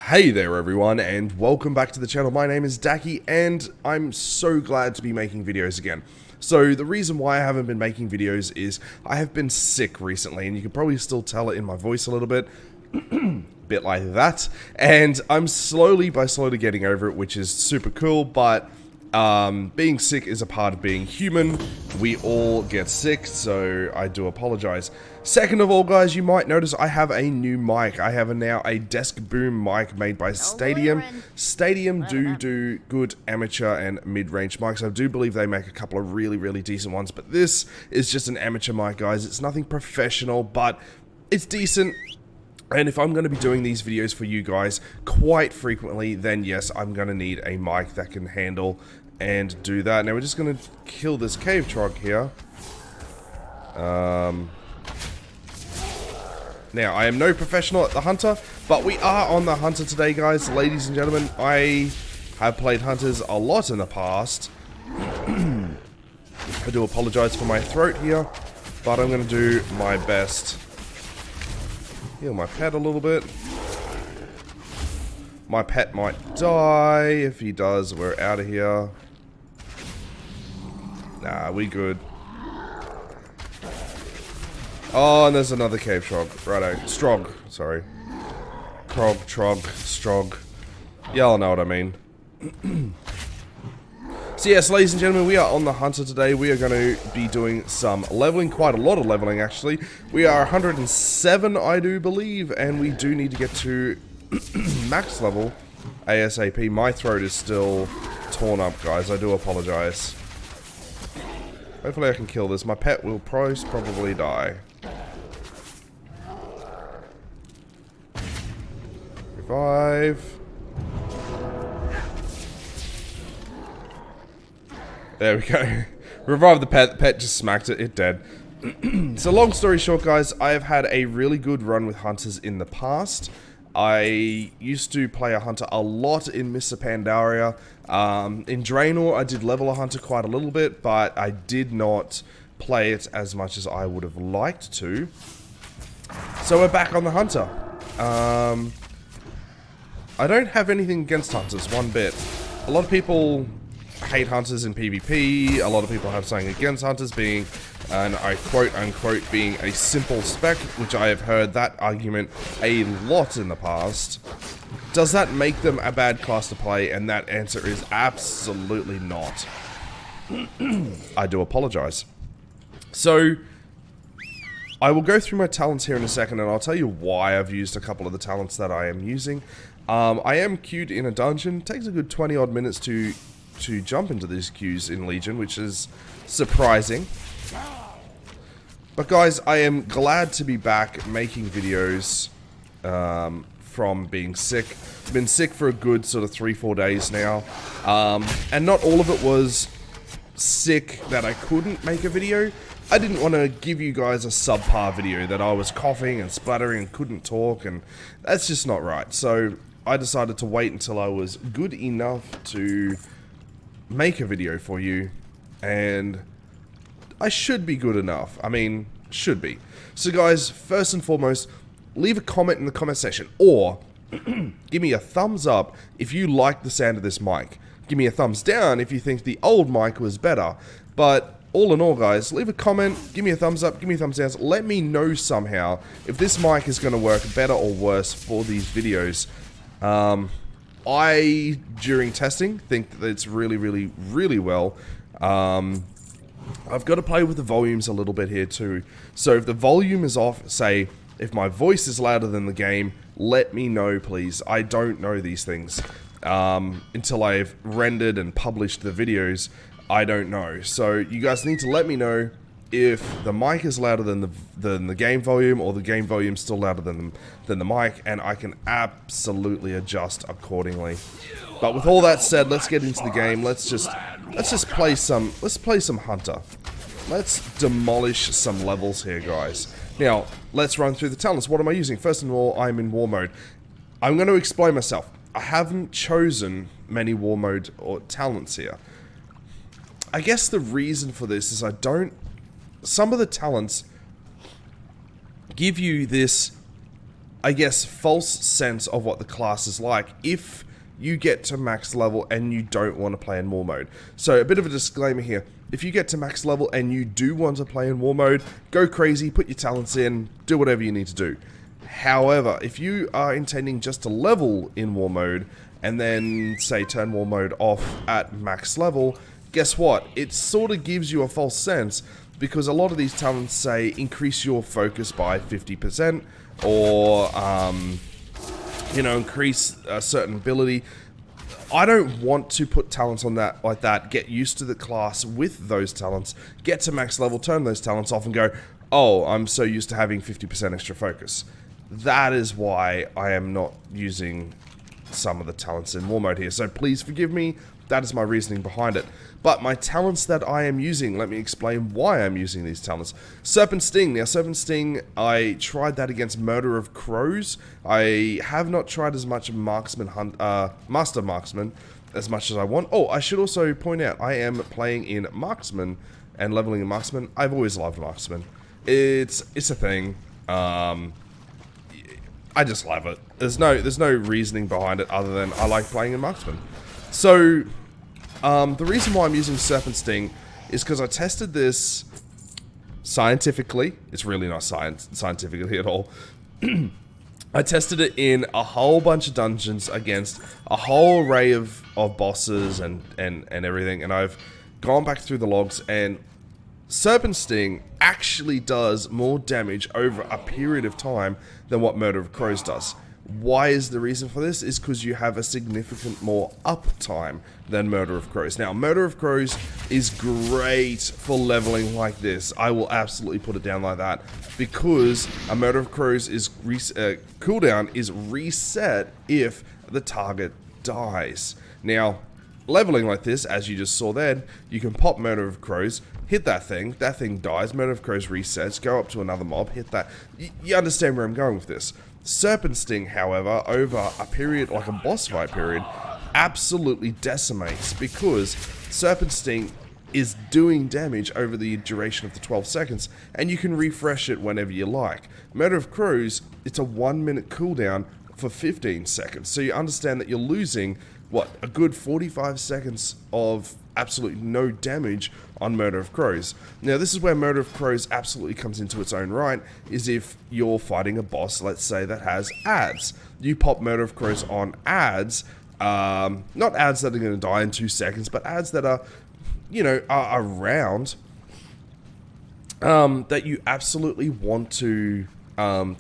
Hey there everyone, and welcome back to the channel. My name is Daki, and I'm so glad to be making videos again. So the reason why I haven't been making videos is I have been sick recently, and you can probably still tell it in my voice a little bit. Bit like that. And I'm slowly getting over it, which is super cool, but being sick is a part of being human. We all get sick, so I do apologize. Second of all, guys, you might notice I have a new mic. I have now a desk boom mic made by Stadium. Stadium do good amateur and mid-range mics. I do believe they make a couple of really decent ones, but this is just an amateur mic, guys. It's nothing professional, but it's decent. And if I'm going to be doing these videos for you guys quite frequently, then yes, I'm going to need a mic that can handle and do that. Now we're just going to kill this cave trog here. Now, I am no professional at the Hunter, but we are on the Hunter today, guys. Ladies and gentlemen, I have played Hunters a lot in the past. I do apologize for my throat here, but I'm going to do my best. Heal my pet a little bit. My pet might die. If he does, we're out of here. Nah, we good. Oh, and there's another cave trog. Righto. Strog. Sorry. Krog, trog, strog. Y'all know what I mean. So yes, ladies and gentlemen, we are on the Hunter today. We are going to be doing some leveling, quite a lot of leveling actually. We are 107, I do believe, and we do need to get to max level ASAP. My throat is still torn up, guys. I do apologize. Hopefully I can kill this. My pet will probably die. Revive. There we go. Revive the pet. The pet just smacked it. It dead. So long story short, guys, I have had a really good run with Hunters in the past. I used to play a Hunter a lot in Mr. Pandaria. In Draenor, I did level a Hunter quite a little bit, but I did not play it as much as I would have liked to. So we're back on the Hunter. I don't have anything against Hunters, one bit. A lot of people hate Hunters in PvP. A lot of people have something against Hunters being, and I quote unquote, being a simple spec, which I have heard that argument a lot in the past. Does that make them a bad class to play? And that answer is absolutely not. I do apologize. So, I will go through my talents here in a second, and I'll tell you why I've used a couple of the talents that I am using. I am queued in a dungeon. It takes a good 20 odd minutes to jump into these queues in Legion, which is surprising. But guys, I am glad to be back making videos from being sick. I've been sick for a good sort of 3-4 days now. And not all of it was sick that I couldn't make a video. I didn't want to give you guys a subpar video that I was coughing and spluttering and couldn't talk, and that's just not right. So I decided to wait until I was good enough to make a video for you, and I should be good enough. I mean, should be. So guys, first and foremost, leave a comment in the comment section, or give me a thumbs up if you like the sound of this mic. Give me a thumbs down if you think the old mic was better. But all in all, guys, leave a comment, give me a thumbs up, give me a thumbs down. Let me know somehow if this mic is going to work better or worse for these videos. I, during testing, think that it's really well. I've got to play with the volumes a little bit here too. So if the volume is off, say, if my voice is louder than the game, let me know, please. I don't know these things. Until I've rendered and published the videos, I don't know. So you guys need to let me know if the mic is louder than the game volume, or the game volume is still louder than the mic, and I can absolutely adjust accordingly. But with all that said, let's get into the game. Let's just play some Hunter. Let's demolish some levels here, guys. Now, let's run through the talents. What am I using? First of all, I'm in War Mode. I'm going to explain myself. I haven't chosen many War Mode or talents here. I guess the reason for this is some of the talents give you this I guess, false sense of what the class is like if you get to max level and you don't want to play in war mode. So a bit of a disclaimer here. If you get to max level and you do want to play in war mode, go crazy, put your talents in, do whatever you need to do. However, if you are intending just to level in war mode and then, say, turn war mode off at max level, guess what? It sort of gives you a false sense, because a lot of these talents say increase your focus by 50% or, you know, increase a certain ability. I don't want to put talents on that like that, get used to the class with those talents, get to max level, turn those talents off and go, oh, I'm so used to having 50% extra focus. That is why I am not using some of the talents in war mode here. So please forgive me. That is my reasoning behind it. But my talents that I am using, let me explain why I'm using these talents. Serpent Sting. Now, Serpent Sting, I tried that against Murder of Crows. I have not tried as much Marksman Hunter, Master Marksman as much as I want. Oh, I should also point out, I am playing in Marksman and leveling in Marksman. I've always loved Marksman. It's a thing. I just love it. There's no reasoning behind it other than I like playing in Marksman. So, the reason why I'm using Serpent Sting is because I tested this scientifically. It's really not scientifically at all. I tested it in a whole bunch of dungeons against a whole array of bosses and everything, and I've gone back through the logs, and Serpent Sting actually does more damage over a period of time than what Murder of Crows does. Why is the reason for this? Is because you have a significant more uptime than Murder of Crows. Now, Murder of Crows is great for leveling like this. I will absolutely put it down like that, because a Murder of Crows is cooldown is reset if the target dies. Now, leveling like this, as you just saw then, you can pop Murder of Crows, hit that thing dies, Murder of Crows resets, go up to another mob, hit that. You understand where I'm going with this. Serpent Sting, however, over a period, like a boss fight period, absolutely decimates, because Serpent Sting is doing damage over the duration of the 12 seconds, and you can refresh it whenever you like. Murder of Crows, it's a 1 minute cooldown for 15 seconds, so you understand that you're losing, what, a good 45 seconds of absolutely no damage on Murder of Crows. Now, this is where Murder of Crows absolutely comes into its own right, is if you're fighting a boss, let's say, that has ads. You pop Murder of Crows on ads, not ads that are going to die in 2 seconds, but ads that are, you know, are around, that you absolutely want to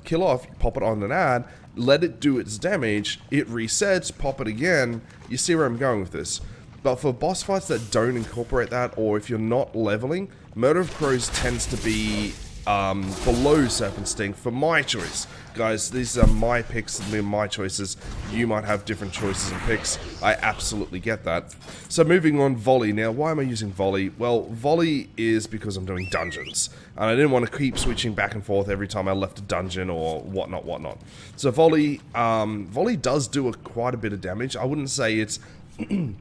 kill off. Pop it on an ad, let it do its damage, it resets, pop it again. You see where I'm going with this. But for boss fights that don't incorporate that, or if you're not leveling, Murder of Crows tends to be below Serpent Sting for my choice. Guys, these are my picks and my choices. You might have different choices and picks. I absolutely get that. So moving on, Volley. Now, why am I using Volley? Well, Volley is because I'm doing dungeons. And I didn't want to keep switching back and forth every time I left a dungeon or whatnot. So Volley, Volley does do quite a bit of damage. I wouldn't say it's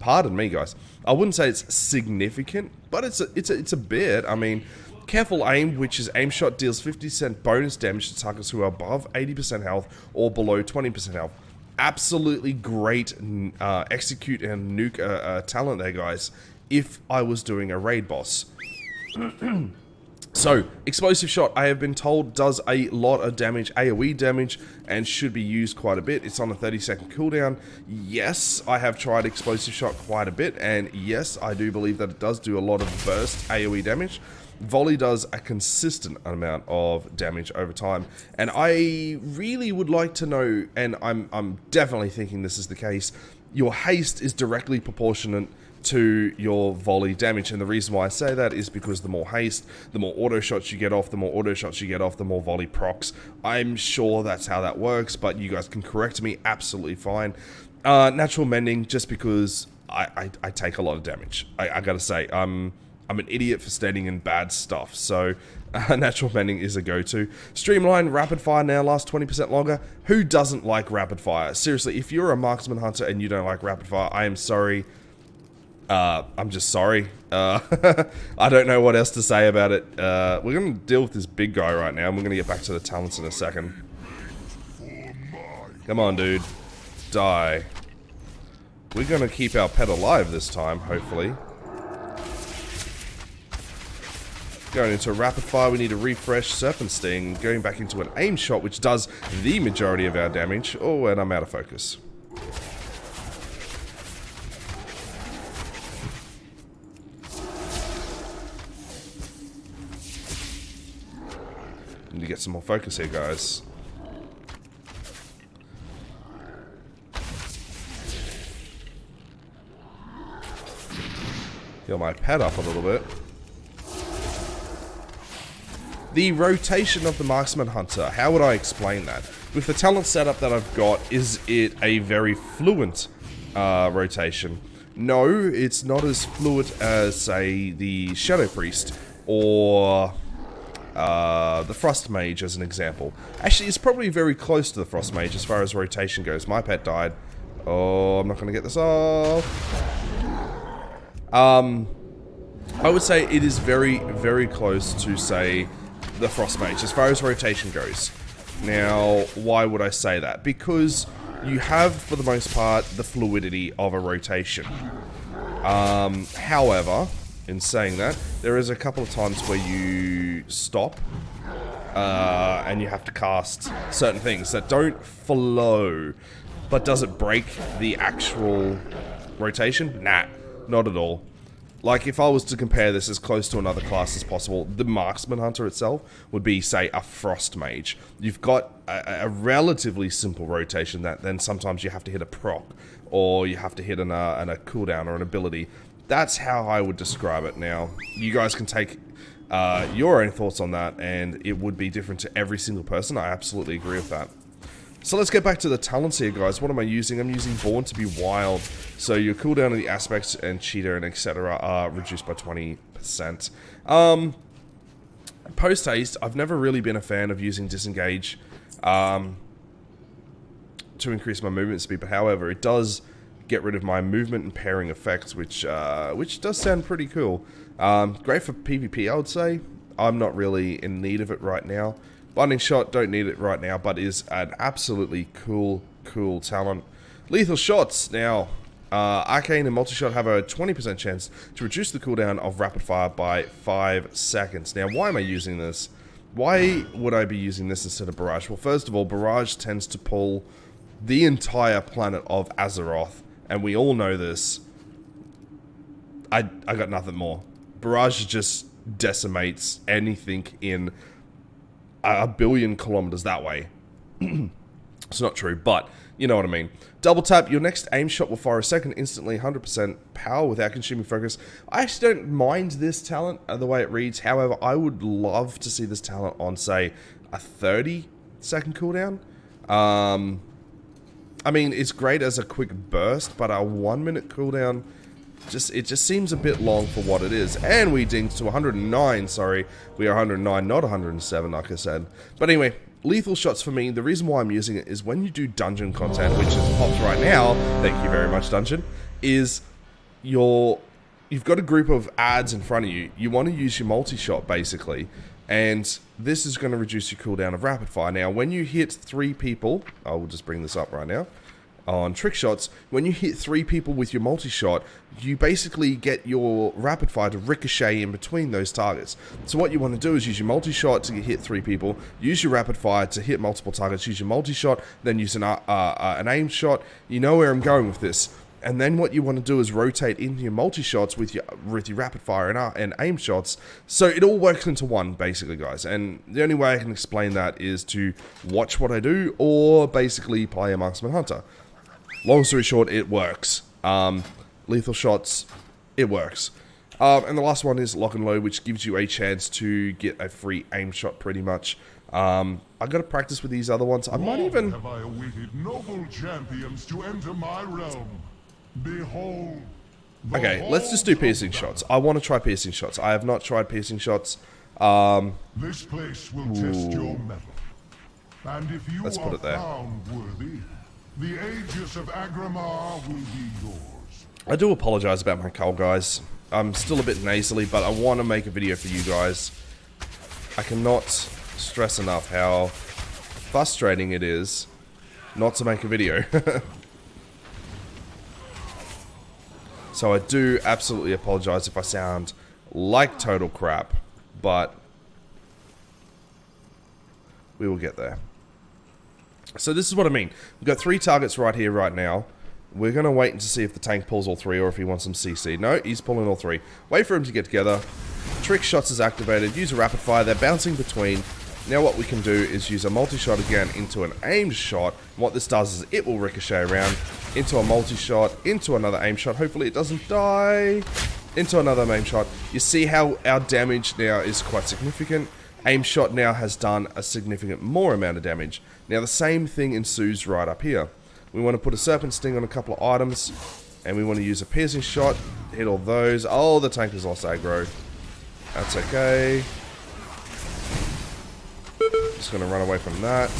pardon me, guys. I wouldn't say it's significant, but it's a bit. I mean, careful aim, which is aim shot, deals 50% bonus damage to targets who are above 80% health or below 20% health. Absolutely great execute and nuke talent there, guys, if I was doing a raid boss. So, Explosive Shot, I have been told, does a lot of damage, AoE damage, and should be used quite a bit. It's on a 30-second cooldown. Yes, I have tried Explosive Shot quite a bit, and yes, I do believe that it does do a lot of burst AoE damage. Volley does a consistent amount of damage over time, and I really would like to know, and I'm definitely thinking this is the case, your haste is directly proportionate to your volley damage, and the reason why I say that is because the more haste, the more auto shots you get off, the more auto shots you get off, the more volley procs. I'm sure that's how that works, but you guys can correct me, absolutely fine. Natural Mending, just because I take a lot of damage. I gotta say, I'm an idiot for standing in bad stuff, so Natural Mending is a go-to. Streamline, Rapid Fire now lasts 20% longer. Who doesn't like Rapid Fire? Seriously, if you're a Marksman Hunter and you don't like Rapid Fire, I am sorry. I'm just sorry. I don't know what else to say about it. We're going to deal with this big guy right now, and we're going to get back to the talents in a second. Come on, dude. Die. We're gonna keep our pet alive this time, hopefully. Going into a rapid fire, we need to refresh Serpent Sting. Going back into an aim shot, which does the majority of our damage. Oh, and I'm out of focus. Need to get some more focus here, guys. Heal my pet up a little bit. The rotation of the Marksman Hunter, how would I explain that? With the talent setup that I've got, is it a very fluent rotation? No, it's not as fluid as, say, the Shadow Priest or the Frost Mage as an example. Actually, it's probably very close to the Frost Mage as far as rotation goes. My pet died. Oh, I'm not going to get this off. I would say it is very, very close to, say, the Frost Mage as far as rotation goes. Now, why would I say that? Because you have, for the most part, the fluidity of a rotation. However, in saying that, there is a couple of times where you stop and you have to cast certain things that don't flow, but does it break the actual rotation? Nah, not at all. Like, if I was to compare this as close to another class as possible, the Marksman Hunter itself would be, say, a Frost Mage. You've got a relatively simple rotation that then sometimes you have to hit a proc, or you have to hit a cooldown or an ability. That's how I would describe it. Now, you guys can take your own thoughts on that, and it would be different to every single person. I absolutely agree with that. So let's get back to the talents here, guys. What am I using? I'm using Born to be Wild. So your cooldown of the aspects and cheater and etc. are reduced by 20%. Post haste, I've never really been a fan of using disengage to increase my movement speed, but however, it does get rid of my movement and pairing effects, which does sound pretty cool. Great for PvP, I would say. I'm not really in need of it right now. Blinding Shot, don't need it right now, but is an absolutely cool talent. Lethal Shots, now, Arcane and Multi-Shot have a 20% chance to reduce the cooldown of Rapid Fire by 5 seconds. Now, why am I using this? Why would I be using this instead of Barrage? Well, first of all, Barrage tends to pull the entire planet of Azeroth, and we all know this. I got nothing more. Barrage just decimates anything in a billion kilometers that way. It's not true, but you know what I mean. Double tap, your next aim shot will fire a second instantly, 100% power without consuming focus. I actually don't mind this talent, the way it reads. However, I would love to see this talent on, say, a 30-second cooldown. I mean, it's great as a quick burst, but a 1-minute cooldown, it just seems a bit long for what it is. And we dinged to 109, sorry. We are 109, not 107, like I said. But anyway, Lethal Shots for me, the reason why I'm using it is when you do dungeon content, which is popped right now, thank you very much, dungeon, is you've got a group of ads in front of you. You want to use your multi-shot, basically. And this is going to reduce your cooldown of rapid fire. Now, when you hit 3 people, I will just bring this up right now, on trick shots, when you hit 3 people with your multi-shot, you basically get your rapid fire to ricochet in between those targets. So what you want to do is use your multi-shot to hit 3 people, use your rapid fire to hit multiple targets, use your multi-shot, then use an aim shot. You know where I'm going with this. And then what you want to do is rotate into your multi-shots with your rapid fire and aim shots. So it all works into one, basically, guys. And the only way I can explain that is to watch what I do or basically play a Marksman Hunter. Long story short, it works. Lethal Shots, it works. And the last one is Lock and Load, which gives you a chance to get a free aim shot, pretty much. I gotta practice with these other ones. I might even... have I awaited noble champions to enter my realm. Behold. Okay, let's just do piercing shots. I want to try piercing shots. I have not tried piercing shots. This place will test your mettle. And if you Let's put it there. found worthy, the Aegis of Agramar will be yours. I do apologize about my cold, guys. I'm still a bit nasally, but I want to make a video for you guys. I cannot stress enough how frustrating it is not to make a video. So I do absolutely apologize if I sound like total crap, but we will get there. So this is what I mean. We've got 3 targets right here, right now. We're going to wait to see if the tank pulls all 3 or if he wants some CC. No, he's pulling all 3. Wait for him to get together. Trick shots is activated. Use a rapid fire. They're bouncing between. Now what we can do is use a multi-shot again into an aimed shot. What this does is it will ricochet around into a multi-shot, into another aim shot. Hopefully it doesn't die. Into another aim shot. You see how our damage now is quite significant. Aim shot now has done a significant more amount of damage. Now the same thing ensues right up here. We want to put a serpent sting on a couple of items, and we want to use a piercing shot, hit all those. Oh, the tank has lost aggro. That's okay. Just going to run away from that.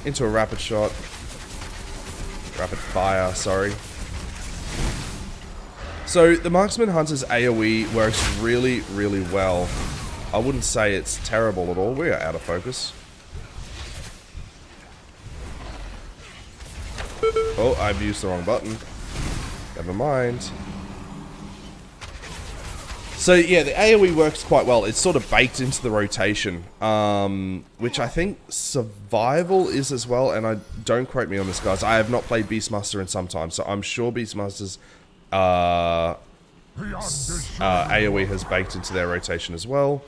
Into a rapid shot. Rapid fire, sorry. So the Marksman Hunter's AoE works really, really well. I wouldn't say it's terrible at all. We are out of focus. Oh, I've used the wrong button. Never mind. So yeah, the AoE works quite well. It's sort of baked into the rotation, which I think survival is as well. And don't quote me on this, guys. I have not played Beastmaster in some time, so I'm sure Beastmaster's AoE has baked into their rotation as well.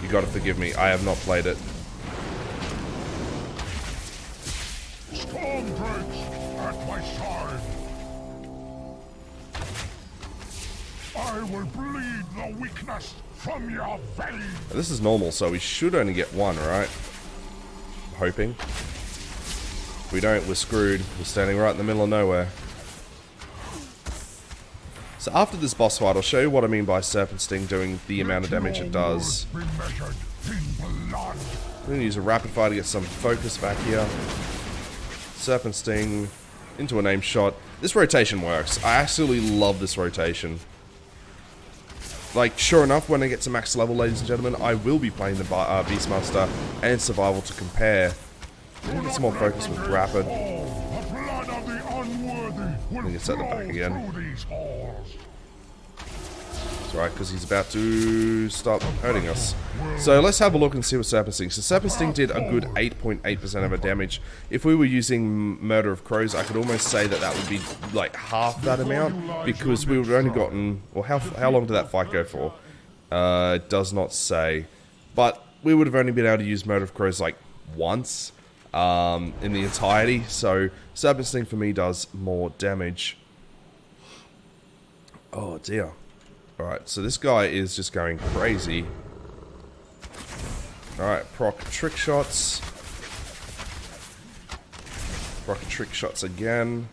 You gotta forgive me. I have not played it. Storm breaks at my side. I will bleed the weakness from your veins. This is normal, so we should only get 1, right? I'm hoping. If we don't, we're screwed. We're standing right in the middle of nowhere. So after this boss fight, I'll show you what I mean by Serpent Sting doing the amount of damage it does. I'm going to use a rapid fire to get some focus back here. Serpent Sting into an aim shot. This rotation works. I absolutely love this rotation. Like, sure enough, when I get to max level, ladies and gentlemen, I will be playing the Beastmaster and Survival to compare. Let me get some more focus with Rapid. Let me get set the back again. That's right, because he's about to stop hurting us. So let's have a look and see what Serpent Sting. So Serpent Sting did a good 8.8% of our damage. If we were using Murder of Crows, I could almost say that that would be like half that amount, because we would have only gotten... Well, how long did that fight go for? It does not say. But we would have only been able to use Murder of Crows like once in the entirety. So Serpent Sting for me does more damage. Oh dear. Alright, so this guy is just going crazy. Alright, proc trick shots. Proc trick shots again.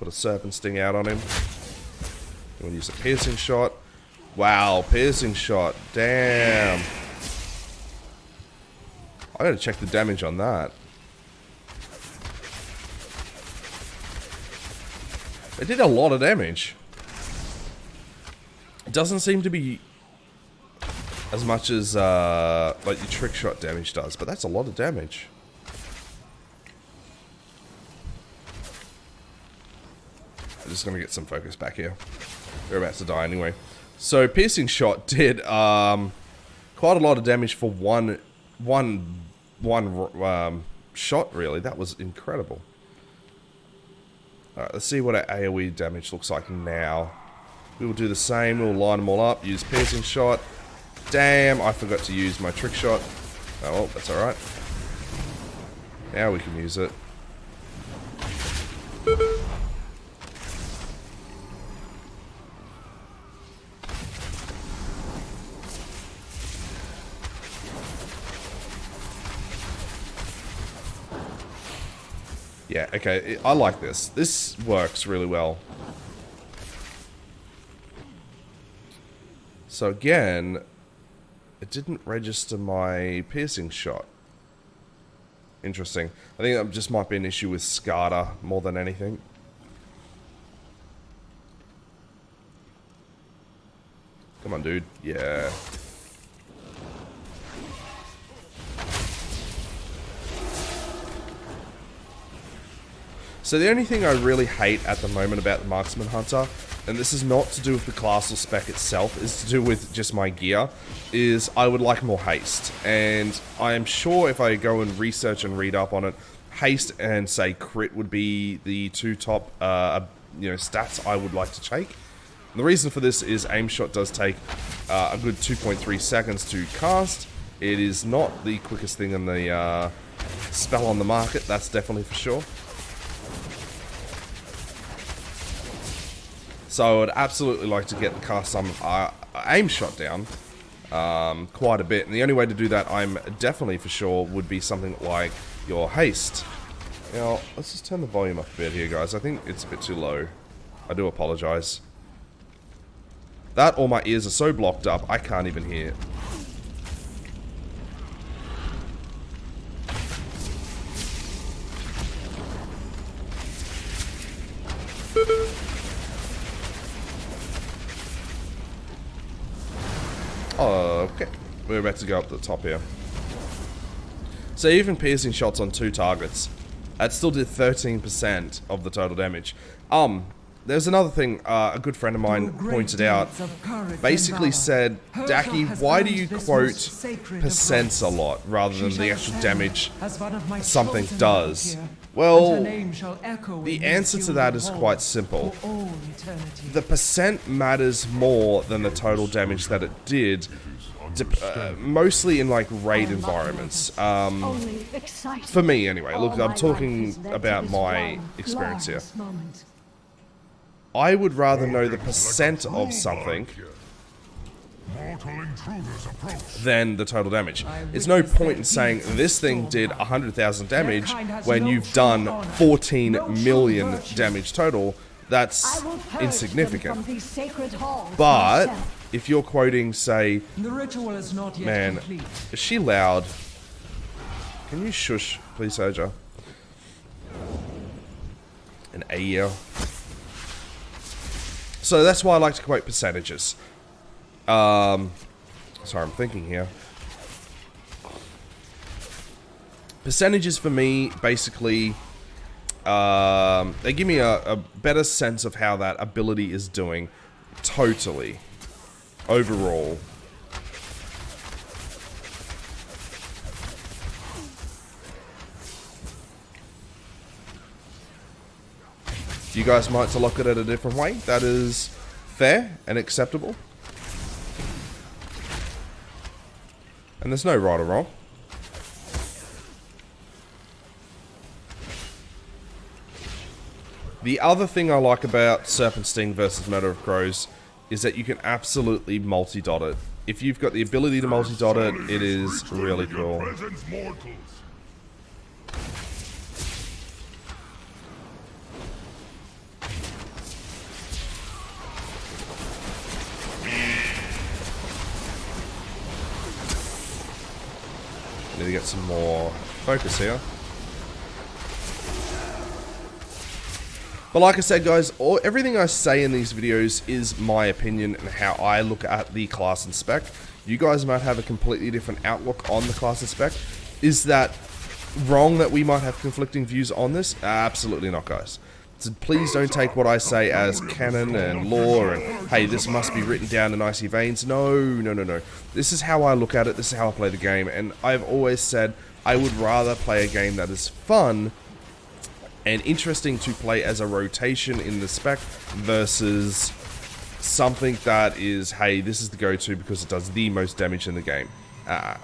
Put a Serpent Sting out on him. We'll use a piercing shot. Wow, piercing shot. Damn. I gotta check the damage on that. They did a lot of damage. It doesn't seem to be as much as like your trick shot damage does, but that's a lot of damage. I'm just gonna get some focus back here. We're about to die anyway. So piercing shot did quite a lot of damage for one shot. Really, that was incredible. All right, let's see what our AoE damage looks like now. We will do the same. We'll line them all up. Use piercing shot. Damn, I forgot to use my trick shot. Oh well, that's alright. Now we can use it. Yeah, okay, I like this. This works really well. So again, it didn't register my piercing shot. Interesting. I think that just might be an issue with SCADA more than anything. Come on, dude. Yeah. So the only thing I really hate at the moment about the Marksman Hunter, and this is not to do with the class or spec itself, is to do with just my gear, is I would like more haste. And I am sure if I go and research and read up on it, haste and, say, crit would be the two top, stats I would like to take. And the reason for this is aim shot does take a good 2.3 seconds to cast. It is not the quickest thing in the spell on the market, that's definitely for sure. So I would absolutely like to get the cast time aim shot down quite a bit. And the only way to do that, I'm definitely for sure, would be something like your haste. Now, let's just turn the volume up a bit here, guys. I think it's a bit too low. I do apologize. That or my ears are so blocked up, I can't even hear. Oh, okay. We're about to go up the top here. So even piercing shots on 2 targets, that still did 13% of the total damage. There's another thing a good friend of mine pointed out. Basically said, Daki, why do you quote percents a lot rather than the actual damage something does? Well, the answer to that is quite simple. The percent matters more than the total damage that it did, mostly in like raid environments. For me anyway, look, I'm talking about my experience here. I would rather know the percent of something than the total damage. It's no point in saying this thing did 100,000 damage when you've done 14 million damage total. That's insignificant. But if you're quoting, say, man, is she loud? Can you shush, please, Soja? An AEL. So that's why I like to quote percentages. Sorry, I'm thinking here. Percentages for me, basically, they give me a better sense of how that ability is doing totally, overall. You guys might to look at it a different way. That is fair and acceptable. And there's no right or wrong. The other thing I like about Serpent Sting versus Murder of Crows is that you can absolutely multi-dot it. If you've got the ability to multi-dot it, it is really cool. Need to get some more focus here. But like I said, guys, everything I say in these videos is my opinion and how I look at the class and spec. You guys might have a completely different outlook on the class and spec. Is that wrong that we might have conflicting views on this? Absolutely not, guys. So please don't take what I say as canon and lore and, hey, this must be written down in icy veins. No, no, no, no. This is how I look at it. This is how I play the game. And I've always said I would rather play a game that is fun and interesting to play as a rotation in the spec versus something that is, hey, this is the go-to because it does the most damage in the game. I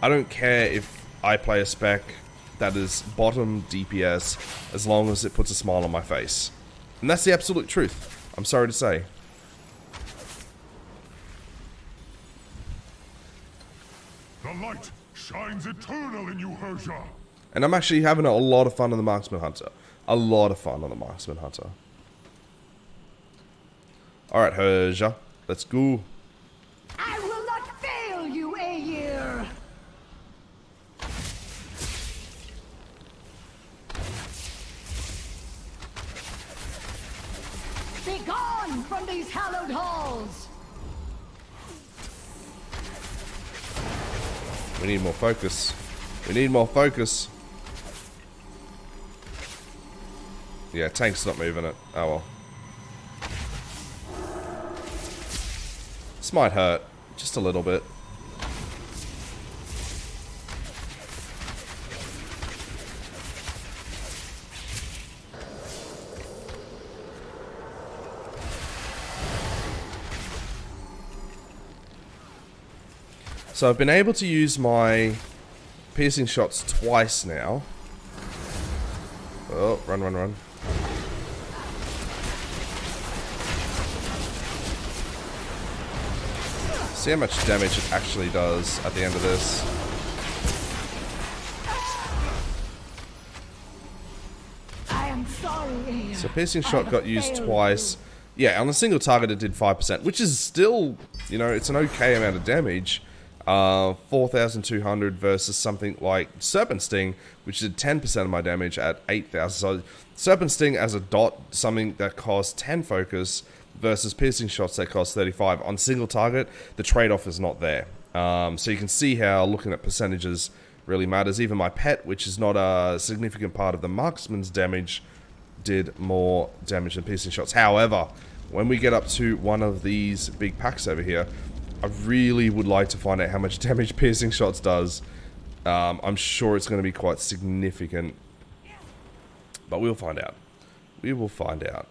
don't care if I play a spec that is bottom DPS as long as it puts a smile on my face. And that's the absolute truth. I'm sorry to say. The light shines eternal in you, Herja. And I'm actually having a lot of fun on the Marksman Hunter. A lot of fun on the Marksman Hunter. Alright, Herja. Let's go. I will not fail you, Aegir! Begone from these hallowed halls! We need more focus. We need more focus. Yeah, tank's not moving it. Oh well. This might hurt. Just a little bit. So I've been able to use my piercing shots twice now. Oh, run, run, run. See how much damage it actually does at the end of this. I am sorry. So piercing shot got used twice. Yeah, on a single target it did 5%, which is still, you know, it's an okay amount of damage. 4,200 versus something like Serpent Sting, which did 10% of my damage at 8,000. So Serpent Sting as a dot, something that costs 10 focus, versus piercing shots that cost 35. On single target, the trade-off is not there. So you can see how looking at percentages really matters. Even my pet, which is not a significant part of the marksman's damage, did more damage than piercing shots. However, when we get up to one of these big packs over here, I really would like to find out how much damage piercing shots does. I'm sure it's going to be quite significant. But we'll find out. We will find out.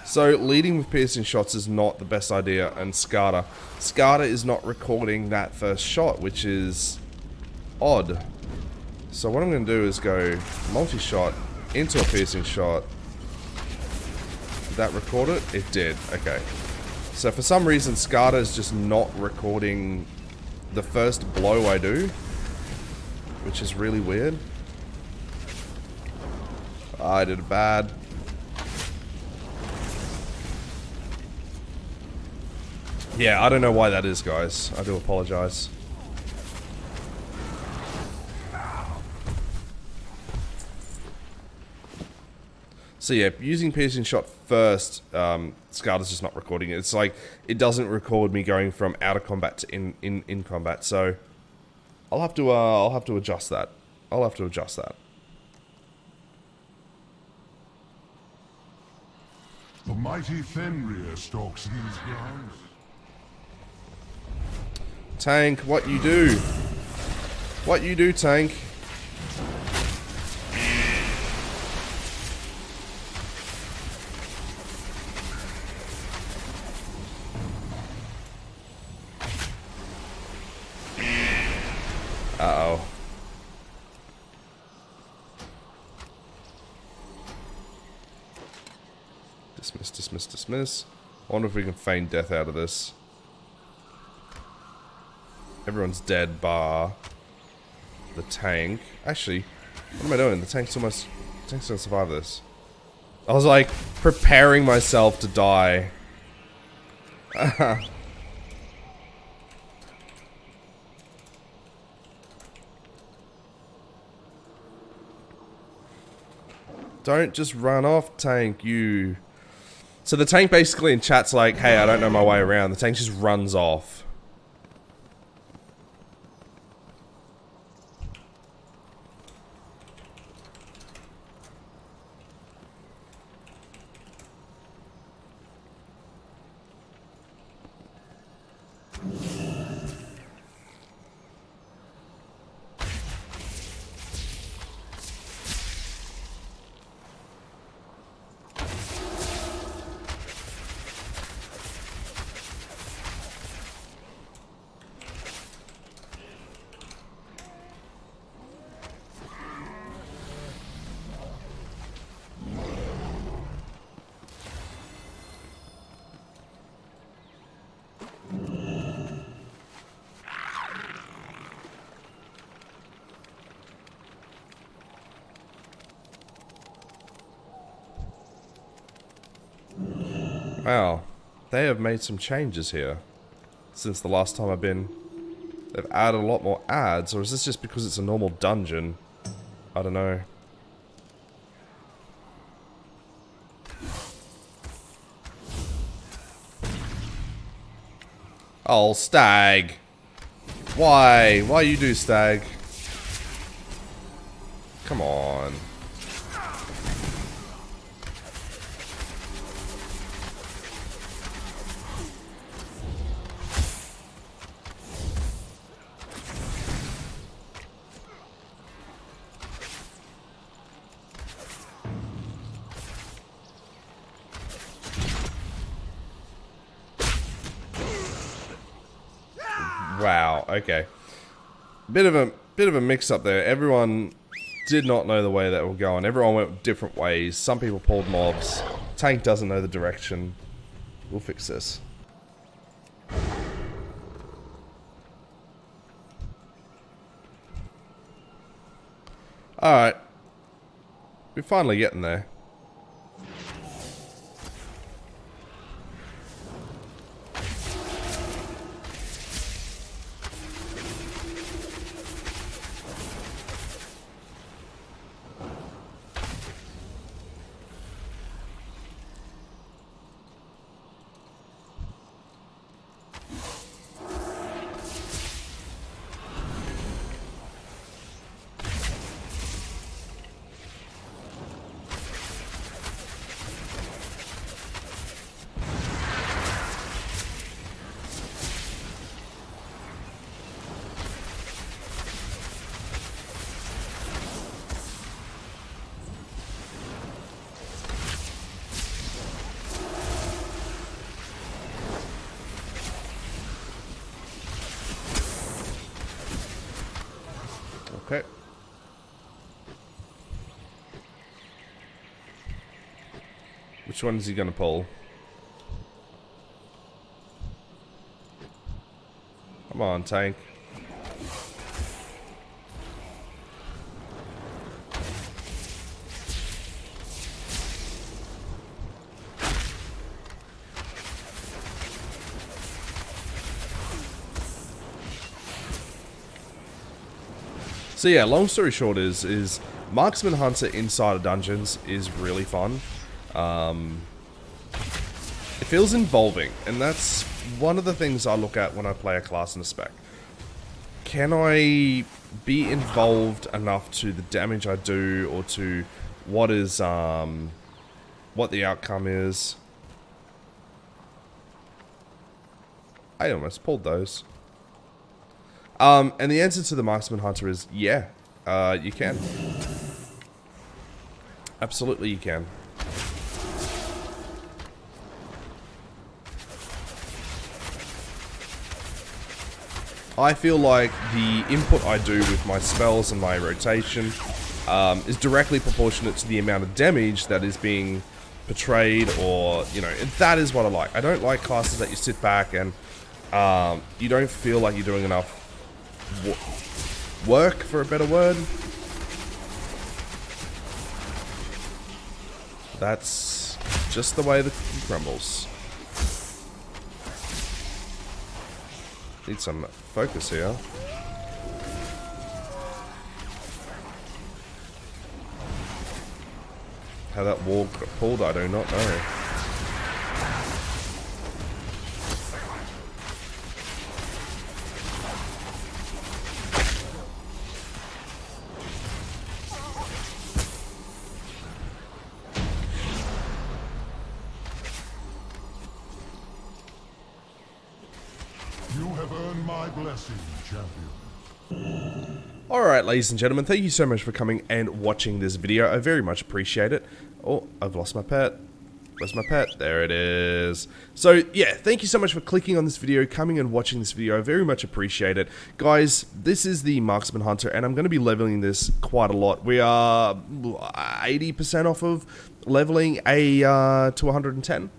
So leading with piercing shots is not the best idea, and Skada is not recording that first shot, which is odd. So what I'm going to do is go multi-shot into a piercing shot. Did that record it? It did. Okay. So for some reason Skada is just not recording the first blow I do, which is really weird. I did it bad. Yeah, I don't know why that is, guys. I do apologize. So yeah, using piercing shot first, Skada's just not recording it. It's like, it doesn't record me going from out of combat to in combat. So I'll have to adjust that. I'll have to adjust that. The mighty Fenrir stalks these grounds. Tank, what you do? What you do, tank? Uh-oh. Dismiss, dismiss, dismiss. I wonder if we can feign death out of this. Everyone's dead bar the tank. Actually, what am I doing? The tank's gonna survive this. I was like preparing myself to die. Don't just run off, tank, you. So the tank basically in chat's like, hey, I don't know my way around. The tank just runs off. Wow. they have made some changes here since the last time I've been. They've added a lot more ads, or is this just because it's a normal dungeon? I don't know. Oh, stag. Why? Why you do stag? Come on. Wow, okay. Bit of a mix up there. Everyone did not know the way that we're going. Everyone went different ways. Some people pulled mobs. Tank doesn't know the direction. We'll fix this. Alright. We're finally getting there. Okay. Which one is he gonna pull? Come on, tank. So yeah, long story short is Marksman Hunter inside of dungeons is really fun. It feels involving, and that's one of the things I look at when I play a class in a spec. Can I be involved enough to the damage I do, or to what is what the outcome is? I almost pulled those. And the answer to the Marksman Hunter is yeah, you can. Absolutely you can. I feel like the input I do with my spells and my rotation is directly proportionate to the amount of damage that is being portrayed, or, you know, that is what I like. I don't like classes that you sit back and you don't feel like you're doing enough work, for a better word. That's just the way the cookie crumbles. Need some focus here. How that wall got pulled, I do not know. You have earned my blessing, champion. Alright, ladies and gentlemen, thank you so much for coming and watching this video. I very much appreciate it. Oh, I've lost my pet. Where's my pet? There it is. So, yeah, thank you so much for clicking on this video, coming and watching this video. I very much appreciate it. Guys, this is the Marksman Hunter, and I'm going to be leveling this quite a lot. We are 80% off of leveling to 110.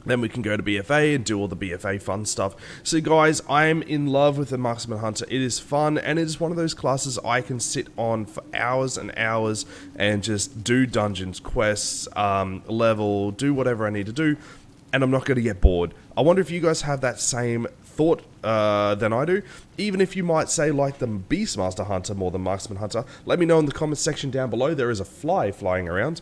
Then we can go to BFA and do all the BFA fun stuff. So guys, I am in love with the Marksman Hunter. It is fun, and it is one of those classes I can sit on for hours and hours and just do dungeons, quests, level, do whatever I need to do. and I'm not going to get bored. I wonder if you guys have that same thought than I do. Even if you might say like the Beastmaster Hunter more than Marksman Hunter, let me know in the comments section down below. There is a fly flying around.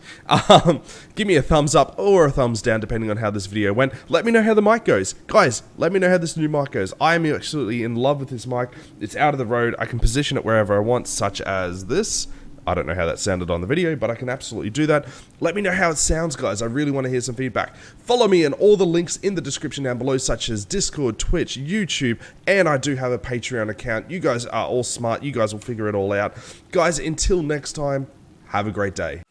Give me a thumbs up or a thumbs down depending on how this video went. Let me know how the mic goes. Guys, let me know how this new mic goes. I am absolutely in love with this mic. It's out of the road. I can position it wherever I want, such as this. I don't know how that sounded on the video, but I can absolutely do that. Let me know how it sounds, guys. I really want to hear some feedback. Follow me and all the links in the description down below, such as Discord, Twitch, YouTube, and I do have a Patreon account. You guys are all smart. You guys will figure it all out. Guys, until next time, have a great day.